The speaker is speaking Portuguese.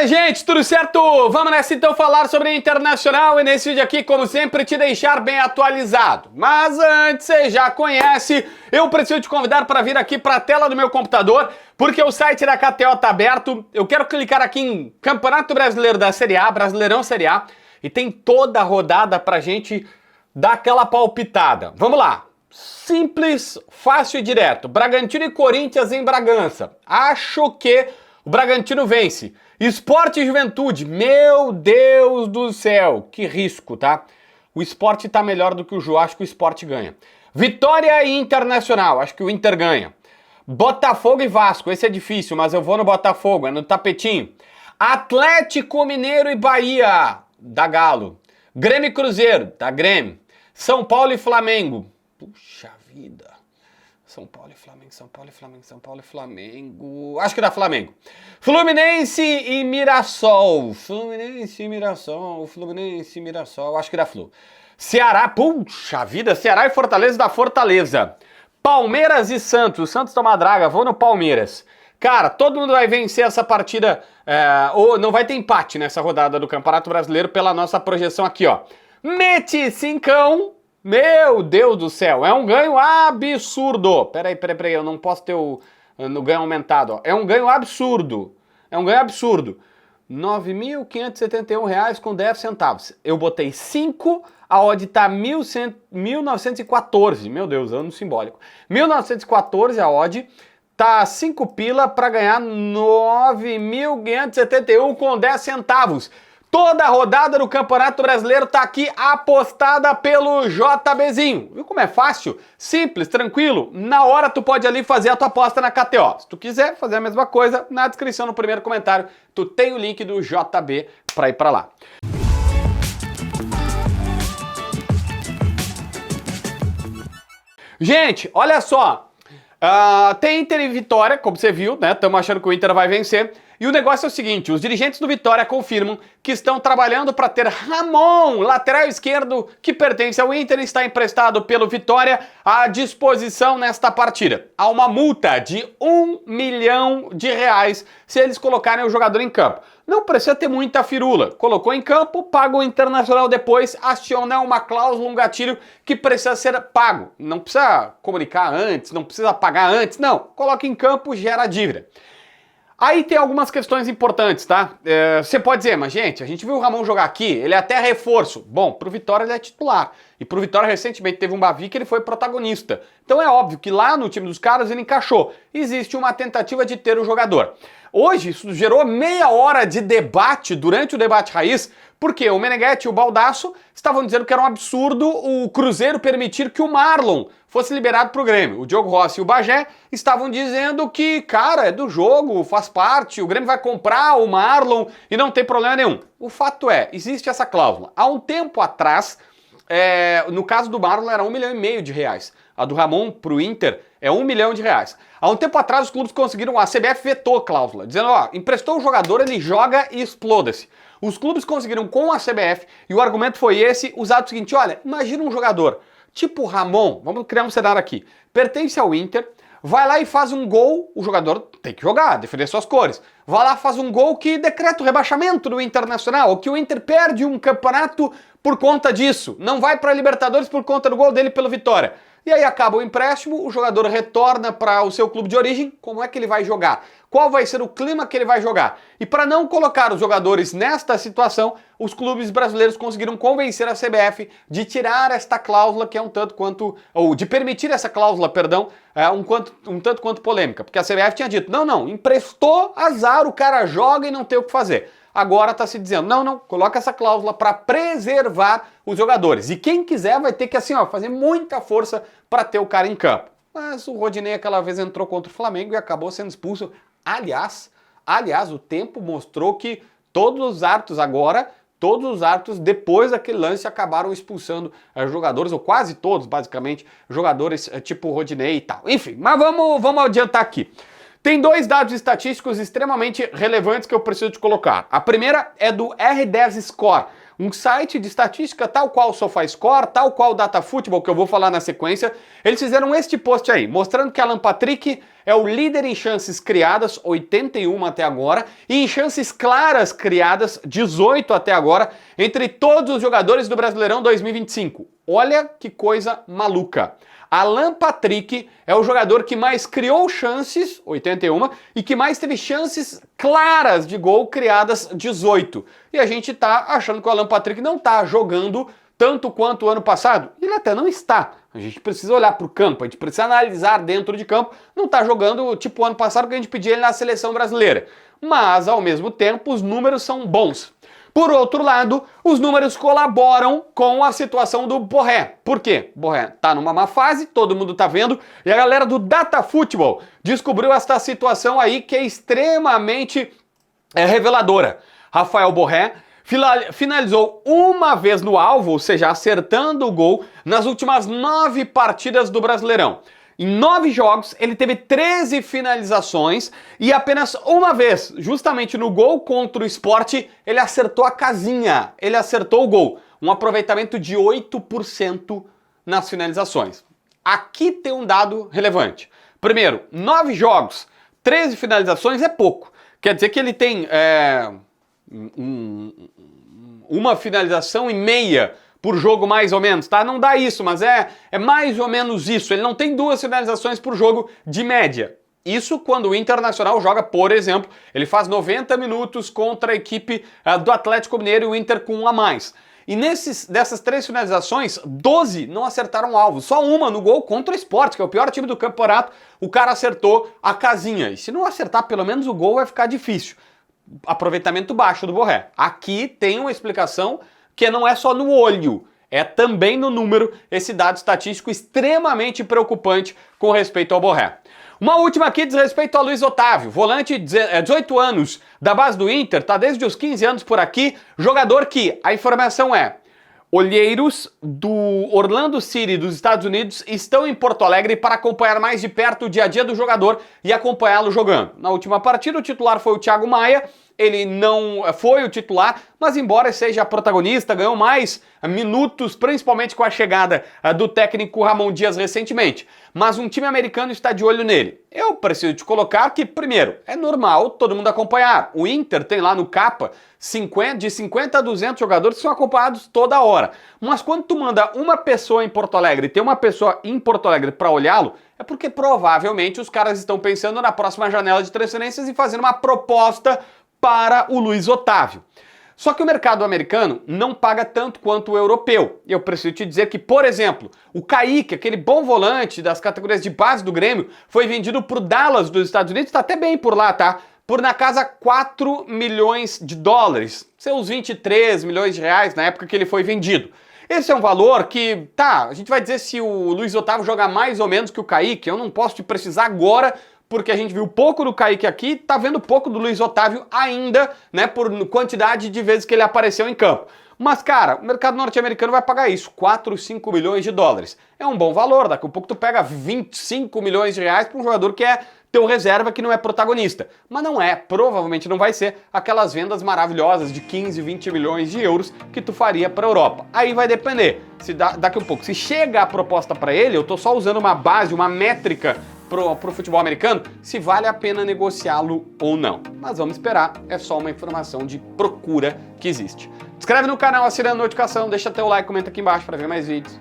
Fala, gente, tudo certo? Vamos nessa então falar sobre a Internacional e nesse vídeo aqui, como sempre, te deixar bem atualizado. Mas antes, você já conhece, eu preciso te convidar para vir aqui para a tela do meu computador, porque o site da KTO está aberto. Eu quero clicar aqui em Campeonato Brasileiro da Série A, Brasileirão Série A, e tem toda a rodada pra gente dar aquela palpitada. Vamos lá. Simples, fácil e direto. Bragantino e Corinthians em Bragança. Acho que o Bragantino vence. Sport e Juventude, meu Deus do céu, que risco, tá? O Sport tá melhor do que o Ju, acho que o Sport ganha. Vitória e Internacional, acho que o Inter ganha. Botafogo e Vasco, esse é difícil, mas eu vou no Botafogo, é no tapetinho. Atlético Mineiro e Bahia, da Galo. Grêmio e Cruzeiro, da Grêmio. São Paulo e Flamengo, puxa vida. São Paulo e Flamengo, São Paulo e Flamengo, São Paulo e Flamengo. Acho que dá Flamengo. Fluminense e Mirassol. Fluminense e Mirassol. Fluminense e Mirassol. Acho que dá Flu. Ceará, puxa vida. Ceará e Fortaleza da Fortaleza. Palmeiras e Santos. O Santos toma draga. Vou no Palmeiras. Cara, todo mundo vai vencer essa partida. Ou não vai ter empate nessa rodada do Campeonato Brasileiro pela nossa projeção aqui, ó. Mete cincão. Meu Deus do céu, é um ganho absurdo. Peraí, eu não posso ter o ganho aumentado. Ó. É um ganho absurdo. É um ganho absurdo. R$ 9.571 com 10 centavos. Eu botei 5, a odd tá 1914. Meu Deus, ano simbólico. 1914 a odd. Tá 5 pila para ganhar 9.571 com 10 centavos. Toda a rodada do Campeonato Brasileiro tá aqui apostada pelo JBzinho. Viu como é fácil? Simples, tranquilo. Na hora tu pode ali fazer a tua aposta na KTO. Se tu quiser fazer a mesma coisa, na descrição, no primeiro comentário, tu tem o link do JB para ir para lá. Gente, olha só. Tem Inter e Vitória, como você viu, né? Estamos achando que o Inter vai vencer. E o negócio é o seguinte, os dirigentes do Vitória confirmam que estão trabalhando para ter Ramon, lateral esquerdo, que pertence ao Inter e está emprestado pelo Vitória, à disposição nesta partida. Há uma multa de R$1 milhão se eles colocarem o jogador em campo. Não precisa ter muita firula. Colocou em campo, paga o Internacional depois, aciona uma cláusula, um gatilho que precisa ser pago. Não precisa comunicar antes, não precisa pagar antes, não. Coloca em campo, gera dívida. Aí tem algumas questões importantes, tá? Você pode dizer, mas gente, a gente viu o Ramon jogar aqui, ele é até reforço. Bom, pro Vitória ele é titular. E pro Vitória recentemente teve um Bavi que ele foi protagonista. Então é óbvio que lá no time dos caras ele encaixou. Existe uma tentativa de ter o jogador. Hoje isso gerou meia hora de debate durante o debate raiz, porque o Meneghetti e o Baldasso estavam dizendo que era um absurdo o Cruzeiro permitir que o Marlon fosse liberado pro Grêmio. O Diogo Rossi e o Bagé estavam dizendo que, cara, é do jogo, faz parte, o Grêmio vai comprar o Marlon e não tem problema nenhum. O fato é, existe essa cláusula. Há um tempo atrás, no caso do Marlon era R$1,5 milhão. A do Ramon pro Inter é R$1 milhão. Há um tempo atrás os clubes conseguiram, a CBF vetou a cláusula, dizendo, ó, emprestou o jogador, ele joga e exploda-se. Os clubes conseguiram com a CBF e o argumento foi esse, usado o seguinte, olha, imagina um jogador tipo Ramon, vamos criar um cenário aqui, pertence ao Inter, vai lá e faz um gol, o jogador tem que jogar, defender suas cores. Vai lá, faz um gol que decreta o rebaixamento do Internacional, ou que o Inter perde um campeonato por conta disso, não vai para a Libertadores por conta do gol dele pelo Vitória. E aí acaba o empréstimo, o jogador retorna para o seu clube de origem, como é que ele vai jogar? Qual vai ser o clima que ele vai jogar? E para não colocar os jogadores nesta situação, os clubes brasileiros conseguiram convencer a CBF de tirar esta cláusula que é um tanto quanto, ou de permitir essa cláusula, perdão, um tanto quanto polêmica, porque a CBF tinha dito, não, emprestou, azar, o cara joga e não tem o que fazer. Agora está se dizendo, não, coloca essa cláusula para preservar os jogadores. E quem quiser vai ter que, assim, ó, fazer muita força para ter o cara em campo. Mas o Rodinei aquela vez entrou contra o Flamengo e acabou sendo expulso. Aliás, o tempo mostrou que todos os árbitros depois daquele lance acabaram expulsando jogadores, ou quase todos, basicamente, jogadores tipo Rodinei e tal. Enfim, mas vamos adiantar aqui. Tem dois dados estatísticos extremamente relevantes que eu preciso te colocar. A primeira é do R10 Score. um site de estatística tal qual o SofaScore, tal qual o DataFootball, que eu vou falar na sequência, eles fizeram este post aí, mostrando que Alan Patrick é o líder em chances criadas, 81 até agora, e em chances claras criadas, 18 até agora, entre todos os jogadores do Brasileirão 2025. Olha que coisa maluca. Alan Patrick é o jogador que mais criou chances, 81, e que mais teve chances claras de gol criadas, 18. E a gente tá achando que o Alan Patrick não tá jogando tanto quanto o ano passado. Ele até não está. A gente precisa olhar para o campo, a gente precisa analisar dentro de campo. Não está jogando tipo o ano passado que a gente pedia ele na seleção brasileira. Mas, ao mesmo tempo, os números são bons. Por outro lado, os números colaboram com a situação do Borré. Por quê? Borré tá numa má fase, todo mundo tá vendo, e a galera do DataFootball descobriu esta situação aí que é extremamente reveladora. Rafael Borré finalizou uma vez no alvo, ou seja, acertando o gol, nas últimas 9 partidas do Brasileirão. Em 9 jogos, ele teve 13 finalizações e apenas uma vez, justamente no gol contra o Sport, ele acertou a casinha, ele acertou o gol. Um aproveitamento de 8% nas finalizações. Aqui tem um dado relevante. Primeiro, 9 jogos, 13 finalizações é pouco. Quer dizer que ele tem uma finalização e meia por jogo mais ou menos, tá? Não dá isso, mas é mais ou menos isso. Ele não tem 2 finalizações por jogo de média. Isso quando o Internacional joga, por exemplo, ele faz 90 minutos contra a equipe do Atlético Mineiro e o Inter com 1 a mais. E dessas 3 finalizações, 12 não acertaram o alvo. Só uma no gol contra o Sport, que é o pior time do campeonato, o cara acertou a casinha. E se não acertar pelo menos o gol, vai ficar difícil. Aproveitamento baixo do Borré. Aqui tem uma explicação que não é só no olho, é também no número, esse dado estatístico extremamente preocupante com respeito ao Borré. Uma última aqui diz respeito ao Luiz Otávio, volante 18 anos da base do Inter, tá desde os 15 anos por aqui, jogador que, a informação é, olheiros do Orlando City dos Estados Unidos estão em Porto Alegre para acompanhar mais de perto o dia a dia do jogador e acompanhá-lo jogando. Na última partida, o titular foi o Thiago Maia. Ele não foi o titular, mas embora seja protagonista, ganhou mais minutos, principalmente com a chegada do técnico Ramon Dias recentemente. Mas um time americano está de olho nele. Eu preciso te colocar que, primeiro, é normal todo mundo acompanhar. O Inter tem lá no Capa de 50 a 200 jogadores que são acompanhados toda hora. Mas quando tu manda uma pessoa em Porto Alegre e tem uma pessoa em Porto Alegre para olhá-lo, é porque provavelmente os caras estão pensando na próxima janela de transferências e fazendo uma proposta para o Luiz Otávio. Só que o mercado americano não paga tanto quanto o europeu. E eu preciso te dizer que, por exemplo, o Kaique, aquele bom volante das categorias de base do Grêmio, foi vendido para o Dallas dos Estados Unidos, está até bem por lá, tá? Por na casa 4 milhões de dólares, seus 23 milhões de reais na época que ele foi vendido. Esse é um valor que, tá, a gente vai dizer se o Luiz Otávio joga mais ou menos que o Kaique, eu não posso te precisar agora, porque a gente viu pouco do Kaique aqui, tá vendo pouco do Luiz Otávio ainda, né, por quantidade de vezes que ele apareceu em campo. Mas, cara, o mercado norte-americano vai pagar isso, 4, 5 milhões de dólares. É um bom valor, daqui a pouco tu pega 25 milhões de reais para um jogador que é teu reserva, que não é protagonista. Mas não é, provavelmente não vai ser aquelas vendas maravilhosas de 15, 20 milhões de euros que tu faria para a Europa. Aí vai depender, se daqui a pouco, se chega a proposta para ele, eu tô só usando uma base, uma métrica pro futebol americano, se vale a pena negociá-lo ou não. Mas vamos esperar, é só uma informação de procura que existe. Inscreve no canal, assina a notificação, deixa teu like, comenta aqui embaixo para ver mais vídeos.